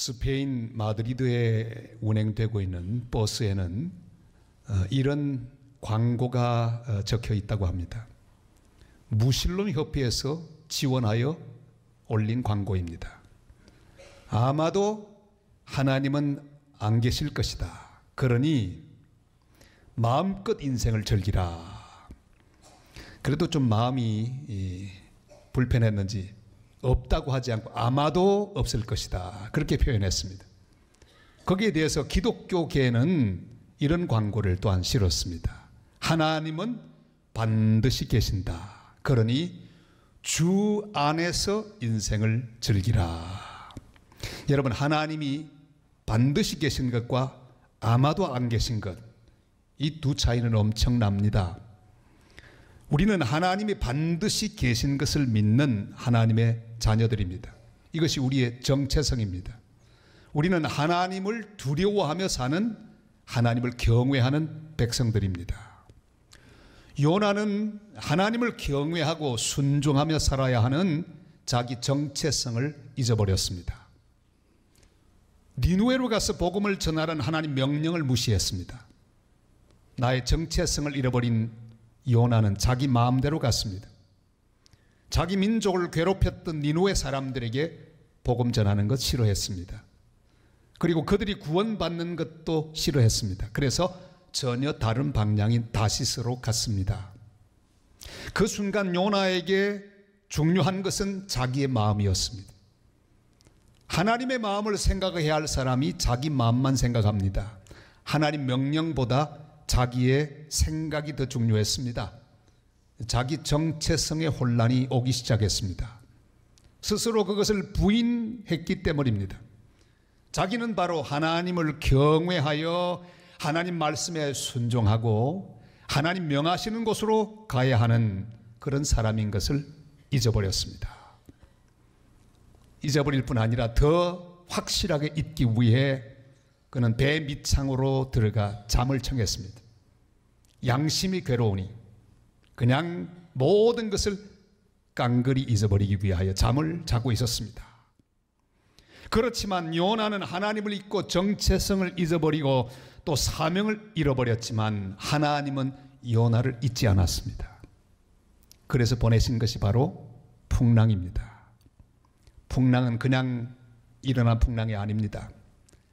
스페인 마드리드에 운행되고 있는 버스에는 이런 광고가 적혀 있다고 합니다. 무신론 협회에서 지원하여 올린 광고입니다. 아마도 하나님은 안 계실 것이다. 그러니 마음껏 인생을 즐기라. 그래도 좀 마음이 불편했는지 없다고 하지 않고 아마도 없을 것이다. 그렇게 표현했습니다. 거기에 대해서 기독교계는 이런 광고를 또한 실었습니다. 하나님은 반드시 계신다. 그러니 주 안에서 인생을 즐기라. 여러분, 하나님이 반드시 계신 것과 아마도 안 계신 것, 이 두 차이는 엄청납니다. 우리는 하나님이 반드시 계신 것을 믿는 하나님의 자녀들입니다. 이것이 우리의 정체성입니다. 우리는 하나님을 두려워하며 사는, 하나님을 경외하는 백성들입니다. 요나는 하나님을 경외하고 순종하며 살아야 하는 자기 정체성을 잊어버렸습니다. 니느웨로 가서 복음을 전하라는 하나님 명령을 무시했습니다. 나의 정체성을 잃어버린 요나는 자기 마음대로 갔습니다. 자기 민족을 괴롭혔던 니느웨 사람들에게 복음 전하는 것 싫어했습니다. 그리고 그들이 구원받는 것도 싫어했습니다. 그래서 전혀 다른 방향인 다시스로 갔습니다. 그 순간 요나에게 중요한 것은 자기의 마음이었습니다. 하나님의 마음을 생각해야 할 사람이 자기 마음만 생각합니다. 하나님 명령보다 자기의 생각이 더 중요했습니다. 자기 정체성의 혼란이 오기 시작했습니다. 스스로 그것을 부인했기 때문입니다. 자기는 바로 하나님을 경외하여 하나님 말씀에 순종하고 하나님 명하시는 곳으로 가야 하는 그런 사람인 것을 잊어버렸습니다. 잊어버릴 뿐 아니라 더 확실하게 잊기 위해 그는 배 밑창으로 들어가 잠을 청했습니다. 양심이 괴로우니 그냥 모든 것을 깡그리 잊어버리기 위하여 잠을 자고 있었습니다. 그렇지만 요나는 하나님을 잊고 정체성을 잊어버리고 또 사명을 잃어버렸지만 하나님은 요나를 잊지 않았습니다. 그래서 보내신 것이 바로 풍랑입니다. 풍랑은 그냥 일어난 풍랑이 아닙니다.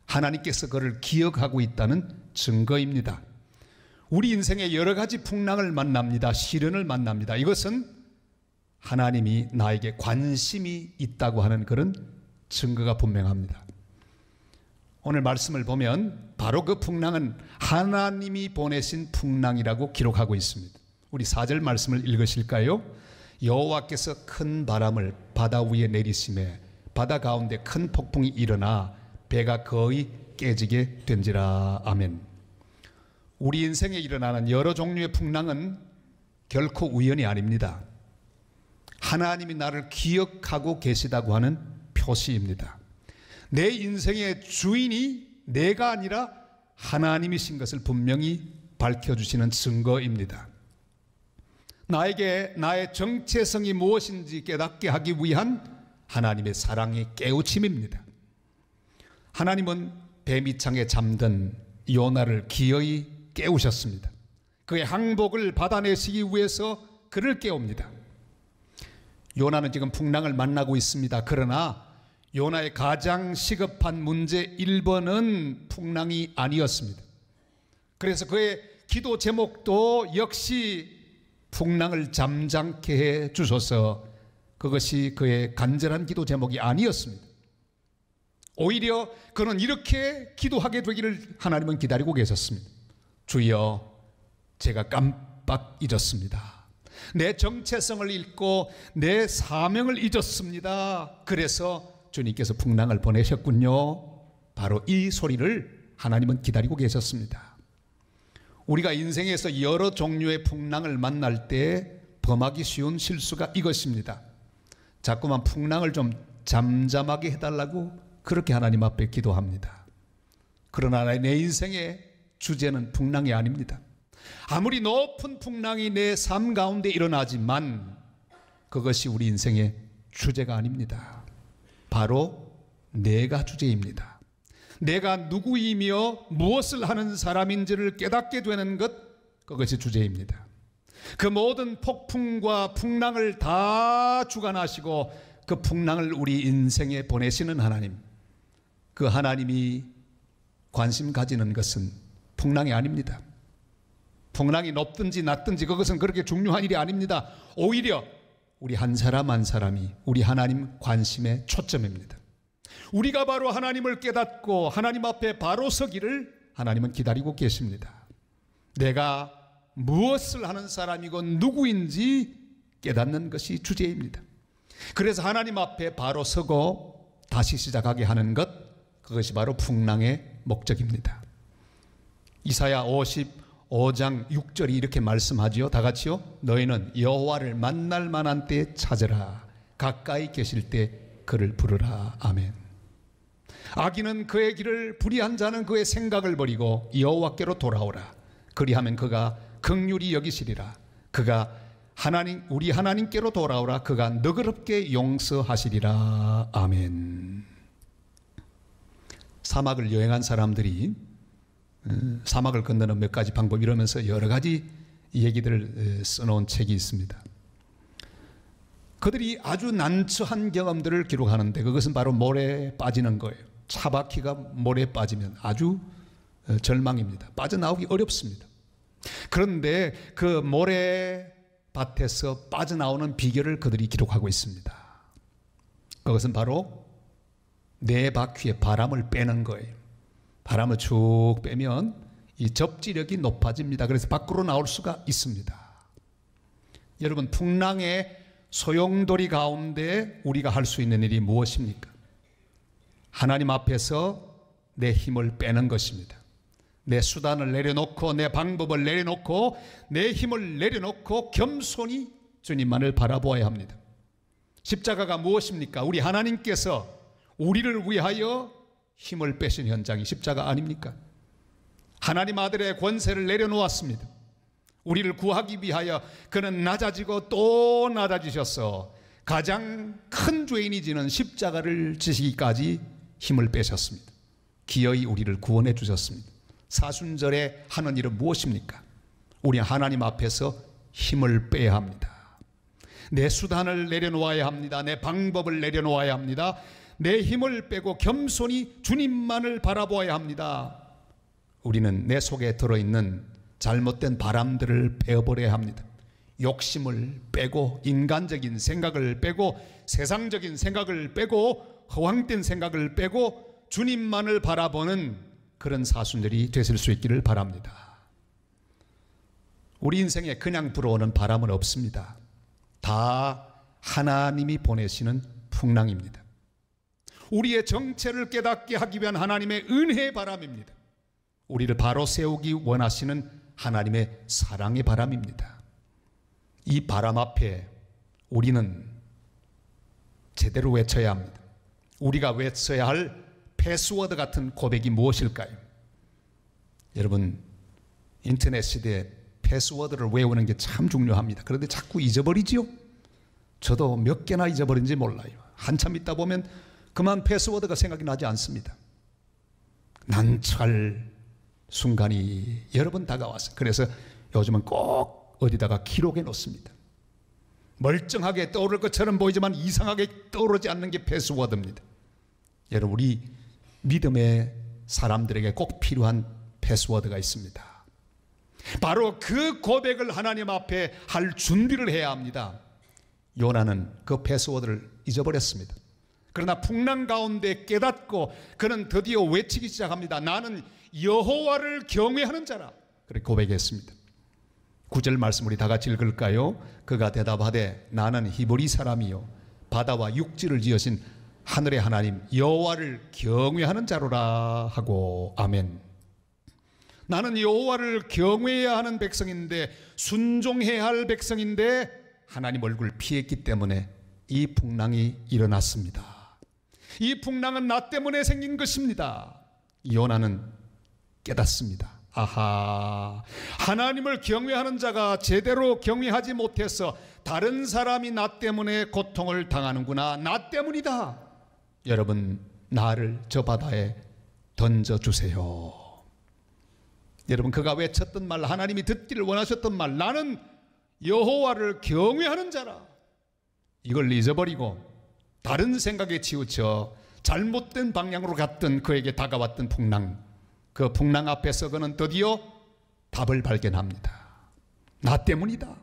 하나님께서 그를 기억하고 있다는 증거입니다. 우리 인생에 여러 가지 풍랑을 만납니다. 시련을 만납니다. 이것은 하나님이 나에게 관심이 있다고 하는 그런 증거가 분명합니다. 오늘 말씀을 보면 바로 그 풍랑은 하나님이 보내신 풍랑이라고 기록하고 있습니다. 우리 4절 말씀을 읽으실까요? 여호와께서 큰 바람을 바다 위에 내리시매 바다 가운데 큰 폭풍이 일어나 배가 거의 깨지게 된지라. 아멘. 우리 인생에 일어나는 여러 종류의 풍랑은 결코 우연이 아닙니다. 하나님이 나를 기억하고 계시다고 하는 표시입니다. 내 인생의 주인이 내가 아니라 하나님이신 것을 분명히 밝혀주시는 증거입니다. 나에게 나의 정체성이 무엇인지 깨닫게 하기 위한 하나님의 사랑의 깨우침입니다. 하나님은 배 밑창에 잠든 요나를 기어이 깨우셨습니다. 그의 항복을 받아내시기 위해서 그를 깨웁니다. 요나는 지금 풍랑을 만나고 있습니다. 그러나 요나의 가장 시급한 문제 1번은 풍랑이 아니었습니다. 그래서 그의 기도 제목도 역시 풍랑을 잠잠케 해 주소서, 그것이 그의 간절한 기도 제목이 아니었습니다. 오히려 그는 이렇게 기도하게 되기를 하나님은 기다리고 계셨습니다. 주여, 제가 깜빡 잊었습니다. 내 정체성을 잃고 내 사명을 잊었습니다. 그래서 주님께서 풍랑을 보내셨군요. 바로 이 소리를 하나님은 기다리고 계셨습니다. 우리가 인생에서 여러 종류의 풍랑을 만날 때 범하기 쉬운 실수가 이것입니다. 자꾸만 풍랑을 좀 잠잠하게 해달라고 그렇게 하나님 앞에 기도합니다. 그러나 내 인생의 주제는 풍랑이 아닙니다. 아무리 높은 풍랑이 내 삶 가운데 일어나지만 그것이 우리 인생의 주제가 아닙니다. 바로 내가 주제입니다. 내가 누구이며 무엇을 하는 사람인지를 깨닫게 되는 것, 그것이 주제입니다. 그 모든 폭풍과 풍랑을 다 주관하시고 그 풍랑을 우리 인생에 보내시는 하나님, 그 하나님이 관심 가지는 것은 풍랑이 아닙니다. 풍랑이 높든지 낮든지 그것은 그렇게 중요한 일이 아닙니다. 오히려 우리 한 사람 한 사람이 우리 하나님 관심의 초점입니다. 우리가 바로 하나님을 깨닫고 하나님 앞에 바로 서기를 하나님은 기다리고 계십니다. 내가 무엇을 하는 사람이고 누구인지 깨닫는 것이 주제입니다. 그래서 하나님 앞에 바로 서고 다시 시작하게 하는 것, 그것이 바로 풍랑의 목적입니다. 이사야 55장 6절이 이렇게 말씀하지요. 다 같이요. 너희는 여호와를 만날 만한 때에 찾으라. 가까이 계실 때 그를 부르라. 아멘. 악인은 그의 길을, 불의한 자는 그의 생각을 버리고 여호와께로 돌아오라. 그리하면 그가 긍휼히 여기시리라. 그가 우리 하나님께로 돌아오라. 그가 너그럽게 용서하시리라. 아멘. 사막을 여행한 사람들이 사막을 건너는 몇 가지 방법 이러면서 여러 가지 얘기들을 써놓은 책이 있습니다. 그들이 아주 난처한 경험들을 기록하는데 그것은 바로 모래에 빠지는 거예요. 차바퀴가 모래에 빠지면 아주 절망입니다. 빠져나오기 어렵습니다. 그런데 그 모래밭에서 빠져나오는 비결을 그들이 기록하고 있습니다. 그것은 바로 네 바퀴에 바람을 빼는 거예요. 바람을 쭉 빼면 이 접지력이 높아집니다. 그래서 밖으로 나올 수가 있습니다. 여러분, 풍랑의 소용돌이 가운데 우리가 할 수 있는 일이 무엇입니까? 하나님 앞에서 내 힘을 빼는 것입니다. 내 수단을 내려놓고 내 방법을 내려놓고 내 힘을 내려놓고 겸손히 주님만을 바라보아야 합니다. 십자가가 무엇입니까? 우리 하나님께서 우리를 위하여 힘을 빼신 현장이 십자가 아닙니까? 하나님 아들의 권세를 내려놓았습니다. 우리를 구하기 위하여 그는 낮아지고 또 낮아지셔서 가장 큰 죄인이 지는 십자가를 지시기까지 힘을 빼셨습니다. 기어이 우리를 구원해 주셨습니다. 사순절에 하는 일은 무엇입니까? 우리 하나님 앞에서 힘을 빼야 합니다. 내 수단을 내려놓아야 합니다. 내 방법을 내려놓아야 합니다. 내 힘을 빼고 겸손히 주님만을 바라보아야 합니다. 우리는 내 속에 들어있는 잘못된 바람들을 베어버려야 합니다. 욕심을 빼고 인간적인 생각을 빼고 세상적인 생각을 빼고 허황된 생각을 빼고 주님만을 바라보는 그런 사순절이 되실 수 있기를 바랍니다. 우리 인생에 그냥 불어오는 바람은 없습니다. 다 하나님이 보내시는 풍랑입니다. 우리의 정체를 깨닫게 하기 위한 하나님의 은혜의 바람입니다. 우리를 바로 세우기 원하시는 하나님의 사랑의 바람입니다. 이 바람 앞에 우리는 제대로 외쳐야 합니다. 우리가 외쳐야 할 패스워드 같은 고백이 무엇일까요? 여러분, 인터넷 시대에 패스워드를 외우는 게 참 중요합니다. 그런데 자꾸 잊어버리지요? 저도 몇 개나 잊어버린지 몰라요. 한참 있다 보면 그만 패스워드가 생각이 나지 않습니다. 난처할 순간이 여러 번 다가왔어요. 그래서 요즘은 꼭 어디다가 기록해 놓습니다. 멀쩡하게 떠오를 것처럼 보이지만 이상하게 떠오르지 않는 게 패스워드입니다. 여러분, 우리 믿음의 사람들에게 꼭 필요한 패스워드가 있습니다. 바로 그 고백을 하나님 앞에 할 준비를 해야 합니다. 요나는 그 패스워드를 잊어버렸습니다. 그러나 풍랑 가운데 깨닫고 그는 드디어 외치기 시작합니다. 나는 여호와를 경외하는 자라. 그렇게 고백했습니다. 9절 말씀 우리 다 같이 읽을까요? 그가 대답하되 나는 히브리 사람이요 바다와 육지를 지으신 하늘의 하나님 여호와를 경외하는 자로라 하고. 아멘. 나는 여호와를 경외해야 하는 백성인데, 순종해야 할 백성인데 하나님 얼굴 피했기 때문에 이 풍랑이 일어났습니다. 이 풍랑은 나 때문에 생긴 것입니다. 요나는 깨닫습니다. 아하, 하나님을 경외하는 자가 제대로 경외하지 못해서 다른 사람이 나 때문에 고통을 당하는구나. 나 때문이다. 여러분, 나를 저 바다에 던져주세요. 여러분, 그가 외쳤던 말, 하나님이 듣기를 원하셨던 말, 나는 여호와를 경외하는 자라, 이걸 잊어버리고 다른 생각에 치우쳐 잘못된 방향으로 갔던 그에게 다가왔던 풍랑, 그 풍랑 앞에서 그는 드디어 답을 발견합니다. 나 때문이다.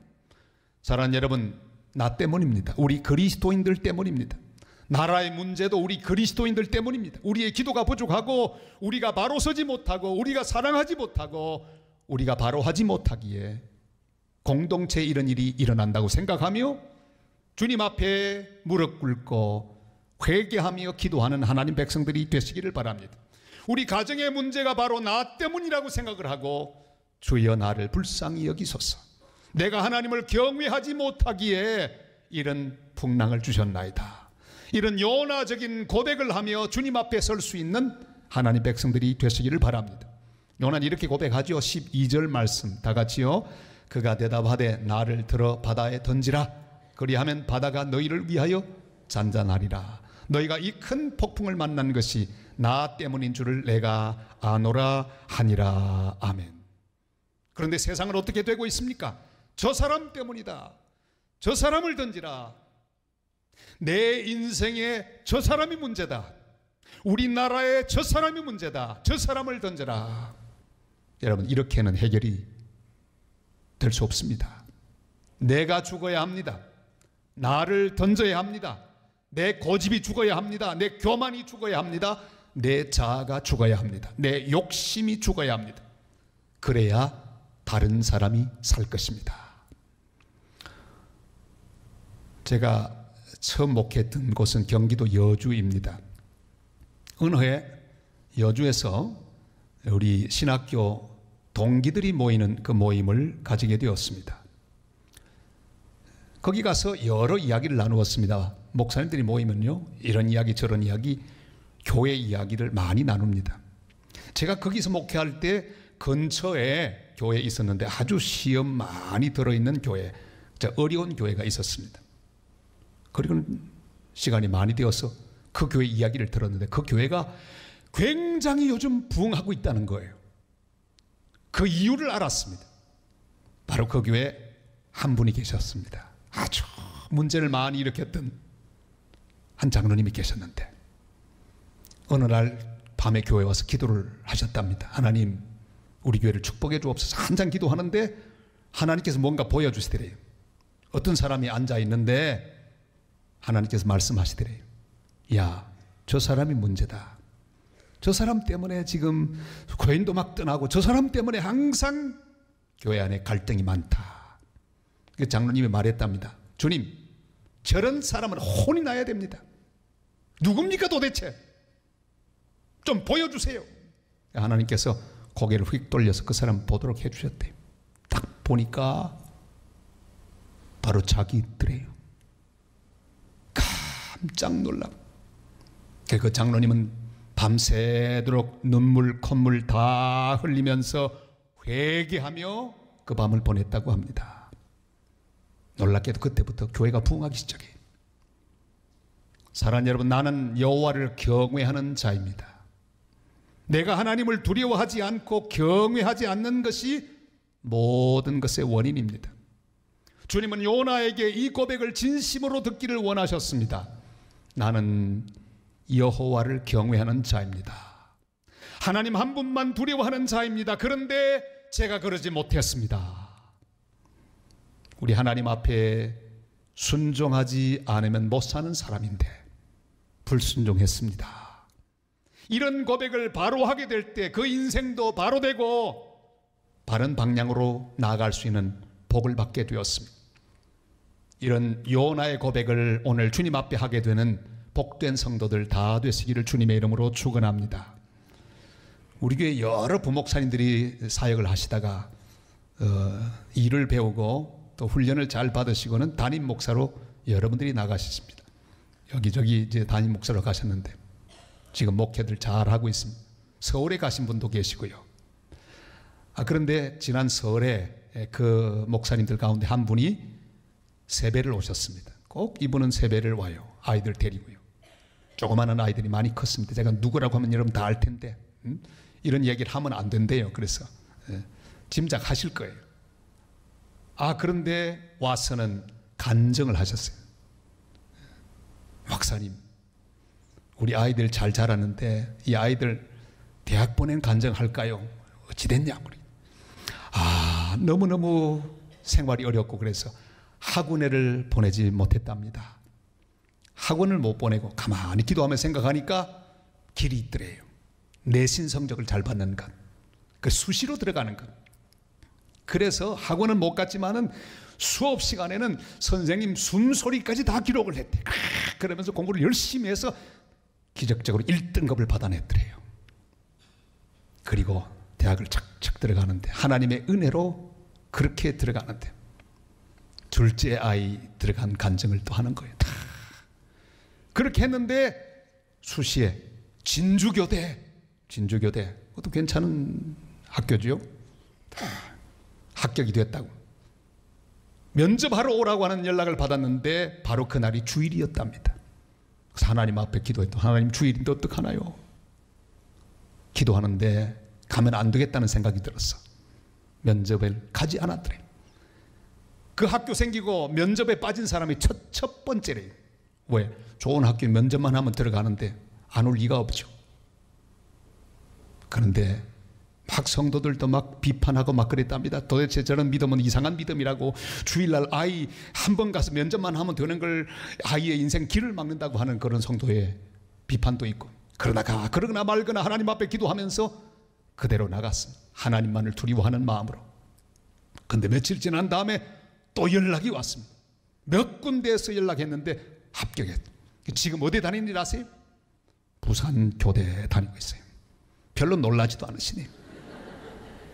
사랑하는 여러분, 나 때문입니다. 우리 그리스도인들 때문입니다. 나라의 문제도 우리 그리스도인들 때문입니다. 우리의 기도가 부족하고, 우리가 바로 서지 못하고, 우리가 사랑하지 못하고, 우리가 바로 하지 못하기에 공동체에 이런 일이 일어난다고 생각하며 주님 앞에 무릎 꿇고 회개하며 기도하는 하나님 백성들이 되시기를 바랍니다. 우리 가정의 문제가 바로 나 때문이라고 생각을 하고, 주여 나를 불쌍히 여기소서, 내가 하나님을 경외하지 못하기에 이런 풍랑을 주셨나이다, 이런 요나적인 고백을 하며 주님 앞에 설 수 있는 하나님 백성들이 되시기를 바랍니다. 요나는 이렇게 고백하죠. 12절 말씀 다 같이요. 그가 대답하되 나를 들어 바다에 던지라, 그리하면 바다가 너희를 위하여 잔잔하리라. 너희가 이 큰 폭풍을 만난 것이 나 때문인 줄을 내가 아노라 하니라. 아멘. 그런데 세상은 어떻게 되고 있습니까? 저 사람 때문이다, 저 사람을 던지라, 내 인생에 저 사람이 문제다, 우리나라에 저 사람이 문제다, 저 사람을 던져라. 여러분, 이렇게는 해결이 될 수 없습니다. 내가 죽어야 합니다. 나를 던져야 합니다. 내 고집이 죽어야 합니다. 내 교만이 죽어야 합니다. 내 자아가 죽어야 합니다. 내 욕심이 죽어야 합니다. 그래야 다른 사람이 살 것입니다. 제가 처음 목회했던 곳은 경기도 여주입니다. 어느 해 여주에서 우리 신학교 동기들이 모이는 그 모임을 가지게 되었습니다. 거기 가서 여러 이야기를 나누었습니다. 목사님들이 모이면요, 이런 이야기 저런 이야기, 교회 이야기를 많이 나눕니다. 제가 거기서 목회할 때 근처에 교회에 있었는데 아주 시험 많이 들어있는 교회, 어려운 교회가 있었습니다. 그리고 시간이 많이 되어서 그 교회 이야기를 들었는데 그 교회가 굉장히 요즘 부흥하고 있다는 거예요. 그 이유를 알았습니다. 바로 그 교회에 한 분이 계셨습니다. 아주 문제를 많이 일으켰던 한 장로님이 계셨는데 어느 날 밤에 교회에 와서 기도를 하셨답니다. 하나님, 우리 교회를 축복해 주옵소서. 한참 기도하는데 하나님께서 뭔가 보여주시더래요. 어떤 사람이 앉아 있는데 하나님께서 말씀하시더래요. 야, 저 사람이 문제다. 저 사람 때문에 지금 교인도 막 떠나고 저 사람 때문에 항상 교회 안에 갈등이 많다. 그 장로님이 말했답니다. 주님, 저런 사람은 혼이 나야 됩니다. 누굽니까 도대체? 좀 보여주세요. 하나님께서 고개를 휙 돌려서 그 사람 보도록 해주셨대요. 딱 보니까 바로 자기들이에요. 깜짝 놀라. 그 장로님은 밤새도록 눈물 콧물 다 흘리면서 회개하며 그 밤을 보냈다고 합니다. 놀랍게도 그때부터 교회가 부흥하기 시작해요. 사랑하는 여러분, 나는 여호와를 경외하는 자입니다. 내가 하나님을 두려워하지 않고 경외하지 않는 것이 모든 것의 원인입니다. 주님은 요나에게 이 고백을 진심으로 듣기를 원하셨습니다. 나는 여호와를 경외하는 자입니다. 하나님 한 분만 두려워하는 자입니다. 그런데 제가 그러지 못했습니다. 우리 하나님 앞에 순종하지 않으면 못 사는 사람인데 불순종했습니다. 이런 고백을 바로 하게 될 때 그 인생도 바로 되고 바른 방향으로 나아갈 수 있는 복을 받게 되었습니다. 이런 요나의 고백을 오늘 주님 앞에 하게 되는 복된 성도들 다 되시기를 주님의 이름으로 축원합니다. 우리 교회 여러 부목사님들이 사역을 하시다가 일을 배우고 또 훈련을 잘 받으시고는 담임 목사로 여러분들이 나가셨습니다. 여기저기 이제 담임 목사로 가셨는데 지금 목회들 잘 하고 있습니다. 서울에 가신 분도 계시고요. 그런데 지난 설에 그 목사님들 가운데 한 분이 세배를 오셨습니다. 꼭 이분은 세배를 와요. 아이들 데리고요. 조그마한 아이들이 많이 컸습니다. 제가 누구라고 하면 여러분 다 알 텐데 이런 얘기를 하면 안 된대요. 그래서 짐작하실 거예요. 그런데 와서는 간증을 하셨어요. 목사님, 우리 아이들 잘 자라는데 이 아이들 대학 보낸 간증할까요? 어찌 됐냐고. 너무너무 생활이 어렵고 그래서 학원회를 보내지 못했답니다. 학원을 못 보내고 가만히 기도하며 생각하니까 길이 있더래요. 내신 성적을 잘 받는 것, 그 수시로 들어가는 것. 그래서 학원은 못 갔지만은 수업 시간에는 선생님 숨소리까지 다 기록을 했대. 그러면서 공부를 열심히 해서 기적적으로 1등급을 받아냈더래요. 그리고 대학을 착착 들어가는데 하나님의 은혜로 그렇게 들어가는데 둘째 아이 들어간 간증을 또 하는 거예요. 다 그렇게 했는데 수시에 진주교대 그것도 괜찮은 학교죠. 다 합격이 됐다고. 면접하러 오라고 하는 연락을 받았는데 바로 그날이 주일이었답니다. 그래서 하나님 앞에 기도했더니 하나님 주일인데 어떡하나요? 기도하는데 가면 안 되겠다는 생각이 들었어. 면접을 가지 않았더래. 그 학교 생기고 면접에 빠진 사람이 첫 번째래요. 왜? 좋은 학교 면접만 하면 들어가는데 안 올 리가 없죠. 그런데 막 성도들도 막 비판하고 막 그랬답니다. 도대체 저런 믿음은 이상한 믿음이라고, 주일날 아이 한 번 가서 면접만 하면 되는 걸 아이의 인생 길을 막는다고 하는 그런 성도의 비판도 있고, 그러나 말거나 하나님 앞에 기도하면서 그대로 나갔습니다. 하나님만을 두려워하는 마음으로. 근데 며칠 지난 다음에 또 연락이 왔습니다. 몇 군데에서 연락했는데 합격했. 지금 어디 다니는지 아세요? 부산교대 다니고 있어요. 별로 놀라지도 않으시네요.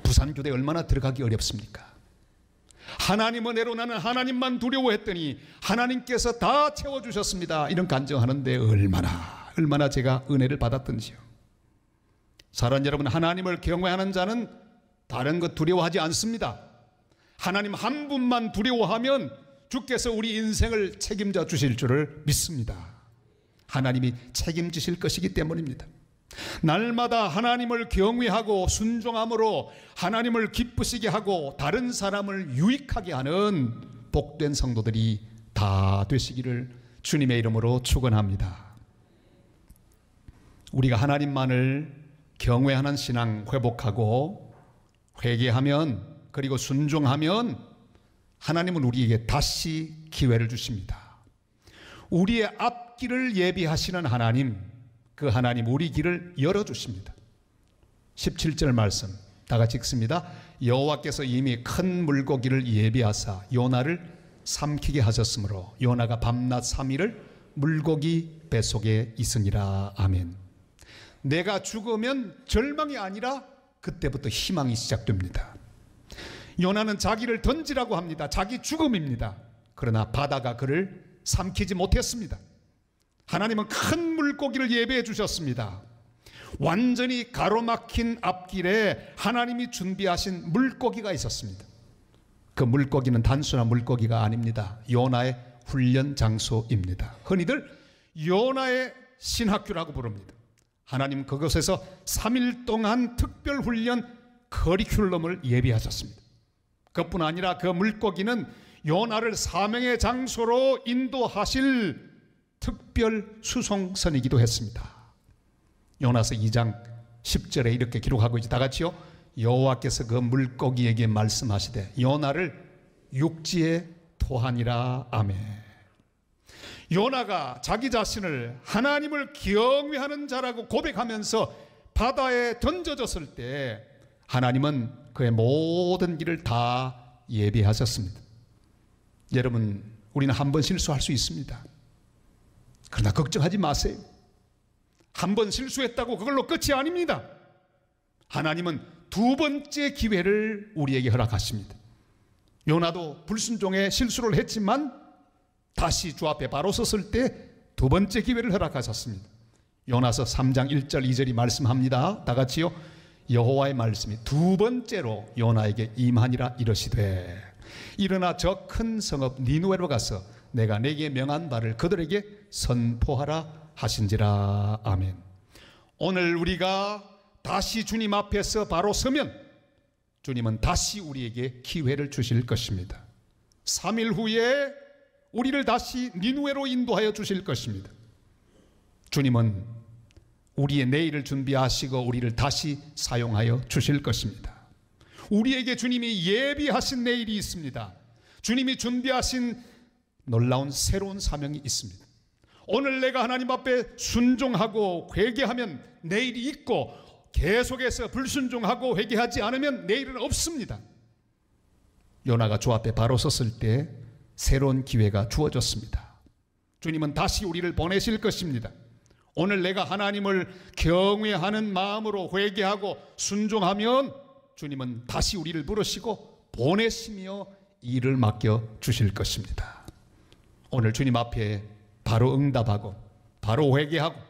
부산교대 얼마나 들어가기 어렵습니까? 하나님 은혜로 나는 하나님만 두려워했더니 하나님께서 다 채워주셨습니다. 이런 간증하는데 얼마나 제가 은혜를 받았던지요. 사랑하는 여러분, 하나님을 경외하는 자는 다른 것 두려워하지 않습니다. 하나님 한 분만 두려워하면 주께서 우리 인생을 책임져 주실 줄을 믿습니다. 하나님이 책임지실 것이기 때문입니다. 날마다 하나님을 경외하고 순종함으로 하나님을 기쁘시게 하고 다른 사람을 유익하게 하는 복된 성도들이 다 되시기를 주님의 이름으로 축원합니다. 우리가 하나님만을 경외하는 신앙 회복하고 회개하면, 그리고 순종하면 하나님은 우리에게 다시 기회를 주십니다. 우리의 앞길을 예비하시는 하나님, 그 하나님 우리 길을 열어주십니다. 17절 말씀 다 같이 읽습니다. 여호와께서 이미 큰 물고기를 예비하사 요나를 삼키게 하셨으므로 요나가 밤낮 3일을 물고기 뱃속에 있으니라. 아멘. 내가 죽으면 절망이 아니라 그때부터 희망이 시작됩니다. 요나는 자기를 던지라고 합니다. 자기 죽음입니다. 그러나 바다가 그를 삼키지 못했습니다. 하나님은 큰 물고기를 예배해 주셨습니다. 완전히 가로막힌 앞길에 하나님이 준비하신 물고기가 있었습니다. 그 물고기는 단순한 물고기가 아닙니다. 요나의 훈련 장소입니다. 흔히들 요나의 신학교라고 부릅니다. 하나님 그곳에서 3일 동안 특별 훈련 커리큘럼을 예비하셨습니다. 그뿐 아니라 그 물고기는 요나를 사명의 장소로 인도하실 특별 수송선이기도 했습니다. 요나서 2장 10절에 이렇게 기록하고 있지. 다 같이요. 여호와께서 그 물고기에게 말씀하시되 요나를 육지에 토하니라. 아멘. 요나가 자기 자신을 하나님을 경외하는 자라고 고백하면서 바다에 던져졌을 때 하나님은 그의 모든 길을 다 예비하셨습니다. 여러분, 우리는 한 번 실수할 수 있습니다. 그러나 걱정하지 마세요. 한 번 실수했다고 그걸로 끝이 아닙니다. 하나님은 두 번째 기회를 우리에게 허락하십니다. 요나도 불순종의 실수를 했지만 다시 주 앞에 바로 섰을 때 두 번째 기회를 허락하셨습니다. 요나서 3장 1절 2절이 말씀합니다. 다 같이요. 여호와의 말씀이 두 번째로 요나에게 임하니라. 이러시되 일어나 저 큰 성읍 니느웨로 가서 내가 내게 명한 바를 그들에게 선포하라 하신지라. 아멘. 오늘 우리가 다시 주님 앞에서 바로 서면 주님은 다시 우리에게 기회를 주실 것입니다. 3일 후에 우리를 다시 니누에로 인도하여 주실 것입니다. 주님은 우리의 내일을 준비하시고 우리를 다시 사용하여 주실 것입니다. 우리에게 주님이 예비하신 내일이 있습니다. 주님이 준비하신 놀라운 새로운 사명이 있습니다. 오늘 내가 하나님 앞에 순종하고 회개하면 내일이 있고, 계속해서 불순종하고 회개하지 않으면 내일은 없습니다. 요나가 주 앞에 바로 섰을 때 새로운 기회가 주어졌습니다. 주님은 다시 우리를 보내실 것입니다. 오늘 내가 하나님을 경외하는 마음으로 회개하고 순종하면 주님은 다시 우리를 부르시고 보내시며 일을 맡겨 주실 것입니다. 오늘 주님 앞에 바로 응답하고 바로 회개하고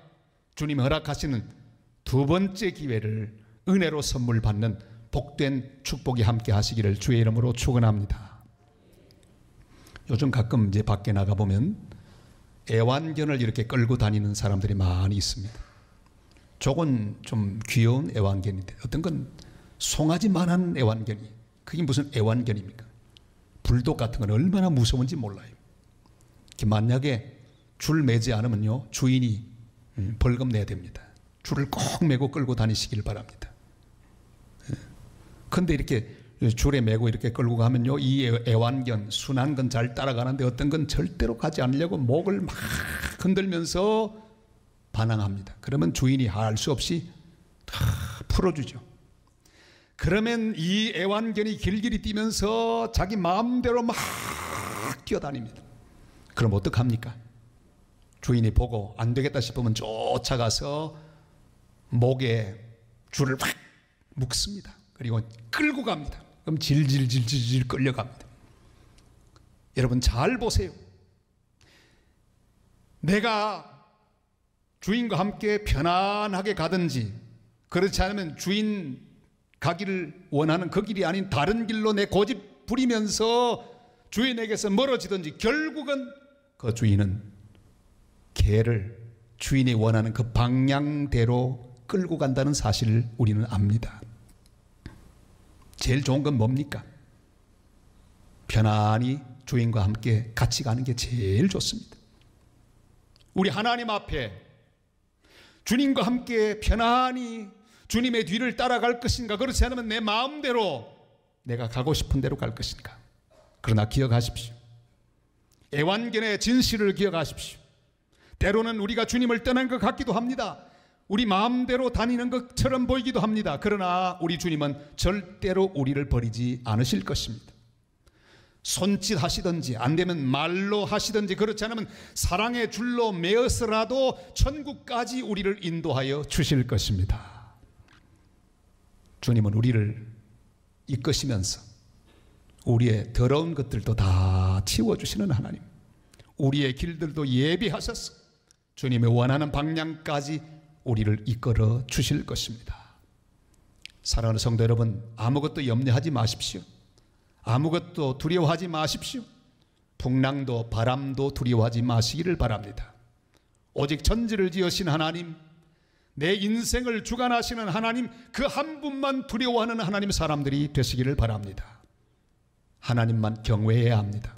주님이 허락하시는 두 번째 기회를 은혜로 선물 받는 복된 축복이 함께 하시기를 주의 이름으로 축원합니다. 요즘 가끔 이제 밖에 나가 보면 애완견을 이렇게 끌고 다니는 사람들이 많이 있습니다. 저건 좀 귀여운 애완견인데 어떤 건 송아지만한 애완견이, 그게 무슨 애완견입니까? 불독 같은 건 얼마나 무서운지 몰라요. 만약에 줄 매지 않으면요 주인이 벌금 내야 됩니다. 줄을 꼭 매고 끌고 다니시길 바랍니다. 근데 이렇게 줄에 매고 이렇게 끌고 가면요 이 애완견 순한 건 잘 따라가는데 어떤 건 절대로 가지 않으려고 목을 막 흔들면서 반항합니다. 그러면 주인이 할 수 없이 다 풀어주죠. 그러면 이 애완견이 길길이 뛰면서 자기 마음대로 막 뛰어다닙니다. 그럼 어떡합니까? 주인이 보고 안 되겠다 싶으면 쫓아가서 목에 줄을 확 묶습니다. 그리고 끌고 갑니다. 그럼 질질질질 끌려갑니다. 여러분 잘 보세요. 내가 주인과 함께 편안하게 가든지, 그렇지 않으면 주인 가기를 원하는 그 길이 아닌 다른 길로 내 고집 부리면서 주인에게서 멀어지든지, 결국은 그 주인은 개를 주인이 원하는 그 방향대로 끌고 간다는 사실을 우리는 압니다. 제일 좋은 건 뭡니까? 편안히 주인과 함께 같이 가는 게 제일 좋습니다. 우리 하나님 앞에 주님과 함께 편안히 주님의 뒤를 따라갈 것인가, 그렇지 않으면 내 마음대로 내가 가고 싶은 대로 갈 것인가. 그러나 기억하십시오. 애완견의 진실을 기억하십시오. 때로는 우리가 주님을 떠난 것 같기도 합니다. 우리 마음대로 다니는 것처럼 보이기도 합니다. 그러나 우리 주님은 절대로 우리를 버리지 않으실 것입니다. 손짓 하시든지 안 되면 말로 하시든지, 그렇지 않으면 사랑의 줄로 매어서라도 천국까지 우리를 인도하여 주실 것입니다. 주님은 우리를 이끄시면서 우리의 더러운 것들도 다 치워주시는 하나님, 우리의 길들도 예비하셔서 주님의 원하는 방향까지 우리를 이끌어 주실 것입니다. 사랑하는 성도 여러분, 아무것도 염려하지 마십시오. 아무것도 두려워하지 마십시오. 풍랑도 바람도 두려워하지 마시기를 바랍니다. 오직 천지를 지으신 하나님, 내 인생을 주관하시는 하나님, 그 한 분만 두려워하는 하나님 사람들이 되시기를 바랍니다. 하나님만 경외해야 합니다.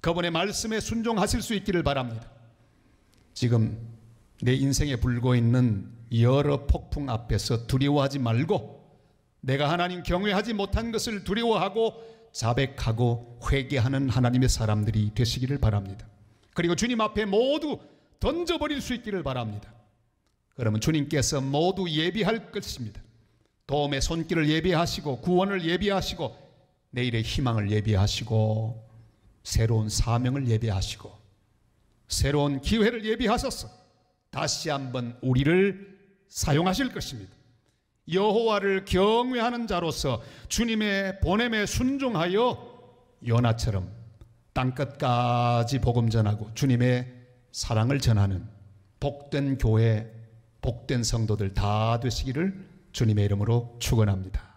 그분의 말씀에 순종하실 수 있기를 바랍니다. 지금 내 인생에 불고 있는 여러 폭풍 앞에서 두려워하지 말고, 내가 하나님 경외하지 못한 것을 두려워하고 자백하고 회개하는 하나님의 사람들이 되시기를 바랍니다. 그리고 주님 앞에 모두 던져버릴 수 있기를 바랍니다. 그러면 주님께서 모두 예비할 것입니다. 도움의 손길을 예비하시고 구원을 예비하시고 내일의 희망을 예비하시고 새로운 사명을 예비하시고 새로운 기회를 예비하셔서 다시 한번 우리를 사용하실 것입니다. 여호와를 경외하는 자로서 주님의 보냄에 순종하여 요나처럼 땅끝까지 복음 전하고 주님의 사랑을 전하는 복된 교회, 복된 성도들 다 되시기를 주님의 이름으로 축원합니다.